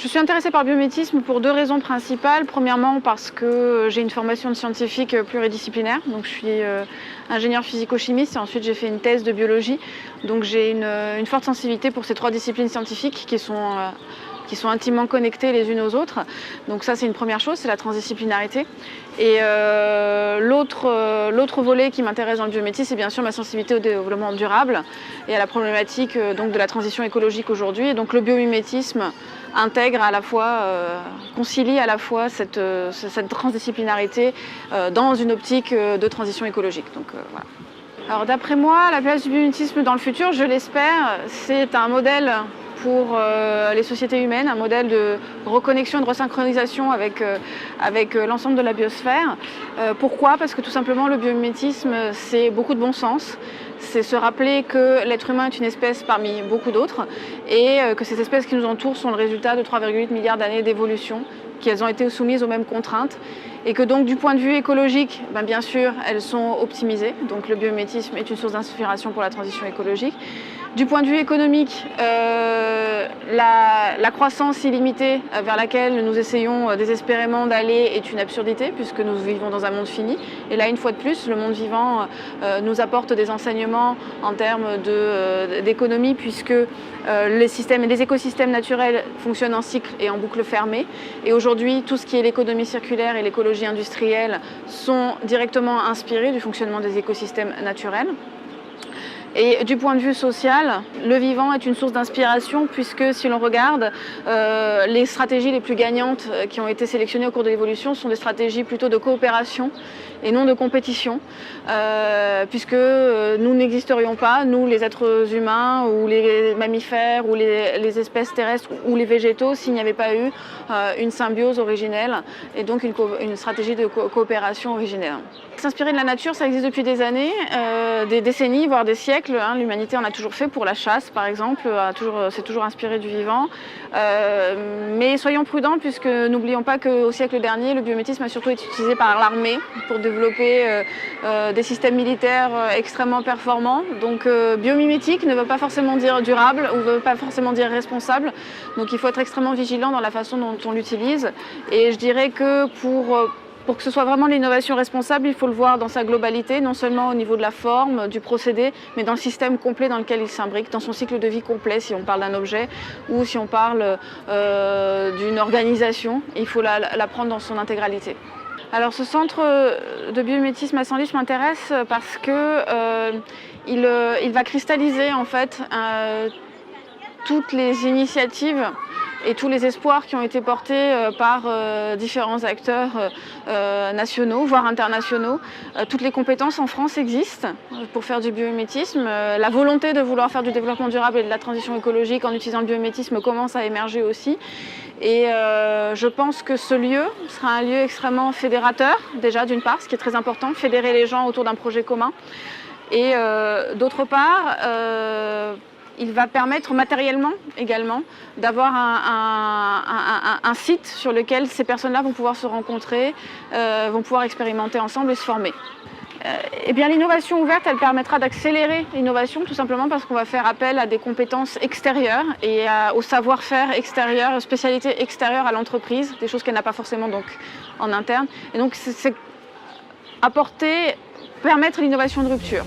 Je suis intéressée par le biomimétisme pour deux raisons principales. Premièrement, parce que j'ai une formation de scientifique pluridisciplinaire. Donc, je suis ingénieure physico-chimiste et ensuite j'ai fait une thèse de biologie. Donc, j'ai une forte sensibilité pour ces trois disciplines scientifiques qui sont intimement connectées les unes aux autres. Donc ça, c'est une première chose, c'est la transdisciplinarité. Et l'autre volet qui m'intéresse dans le biomimétisme, c'est bien sûr ma sensibilité au développement durable et à la problématique donc, de la transition écologique aujourd'hui. Et donc le biomimétisme intègre à la fois, concilie à la fois cette transdisciplinarité dans une optique de transition écologique. Donc, voilà. Alors d'après moi, la place du biomimétisme dans le futur, je l'espère, c'est un modèle pour les sociétés humaines, un modèle de reconnexion et de resynchronisation avec l'ensemble de la biosphère. Pourquoi? Parce que tout simplement le biomimétisme, c'est beaucoup de bon sens. C'est se rappeler que l'être humain est une espèce parmi beaucoup d'autres et que ces espèces qui nous entourent sont le résultat de 3,8 milliards d'années d'évolution, qu'elles ont été soumises aux mêmes contraintes et que donc du point de vue écologique, bien sûr, elles sont optimisées. Donc le biomimétisme est une source d'inspiration pour la transition écologique. Du point de vue économique, la croissance illimitée vers laquelle nous essayons désespérément d'aller est une absurdité puisque nous vivons dans un monde fini. Et là, une fois de plus, le monde vivant nous apporte des enseignements en termes d'économie puisque les écosystèmes naturels fonctionnent en cycle et en boucle fermée. Et aujourd'hui, tout ce qui est l'économie circulaire et l'écologie industrielle sont directement inspirés du fonctionnement des écosystèmes naturels. Et du point de vue social, le vivant est une source d'inspiration puisque si l'on regarde, les stratégies les plus gagnantes qui ont été sélectionnées au cours de l'évolution sont des stratégies plutôt de coopération et non de compétition, puisque nous n'existerions pas, nous les êtres humains ou les mammifères ou les espèces terrestres ou les végétaux s'il n'y avait pas eu une symbiose originelle et donc une stratégie de coopération originelle. S'inspirer de la nature, ça existe depuis des années, des décennies, voire des siècles. L'humanité en a toujours fait pour la chasse, par exemple, s'est toujours inspiré du vivant. Mais soyons prudents, puisque n'oublions pas qu'au siècle dernier, le biomimétisme a surtout été utilisé par l'armée pour développer des systèmes militaires extrêmement performants. Donc biomimétique ne veut pas forcément dire durable ou ne veut pas forcément dire responsable. Donc il faut être extrêmement vigilant dans la façon dont on l'utilise. Et je dirais que pour que ce soit vraiment l'innovation responsable, il faut le voir dans sa globalité, non seulement au niveau de la forme, du procédé, mais dans le système complet dans lequel il s'imbrique, dans son cycle de vie complet, si on parle d'un objet, ou si on parle d'une organisation, il faut la prendre dans son intégralité. Alors ce centre de biomimétisme à Senlis m'intéresse parce que il va cristalliser en fait toutes les initiatives et tous les espoirs qui ont été portés par différents acteurs nationaux, voire internationaux. Toutes les compétences en France existent pour faire du biomimétisme. La volonté de vouloir faire du développement durable et de la transition écologique en utilisant le biomimétisme commence à émerger aussi. Et je pense que ce lieu sera un lieu extrêmement fédérateur, déjà d'une part, ce qui est très important, fédérer les gens autour d'un projet commun. Et d'autre part, il va permettre matériellement également d'avoir un site sur lequel ces personnes-là vont pouvoir se rencontrer, vont pouvoir expérimenter ensemble et se former. Eh bien, l'innovation ouverte, elle permettra d'accélérer l'innovation tout simplement parce qu'on va faire appel à des compétences extérieures et au savoir-faire extérieur, aux spécialités extérieures à l'entreprise, des choses qu'elle n'a pas forcément donc, en interne. Et donc, c'est permettre l'innovation de rupture.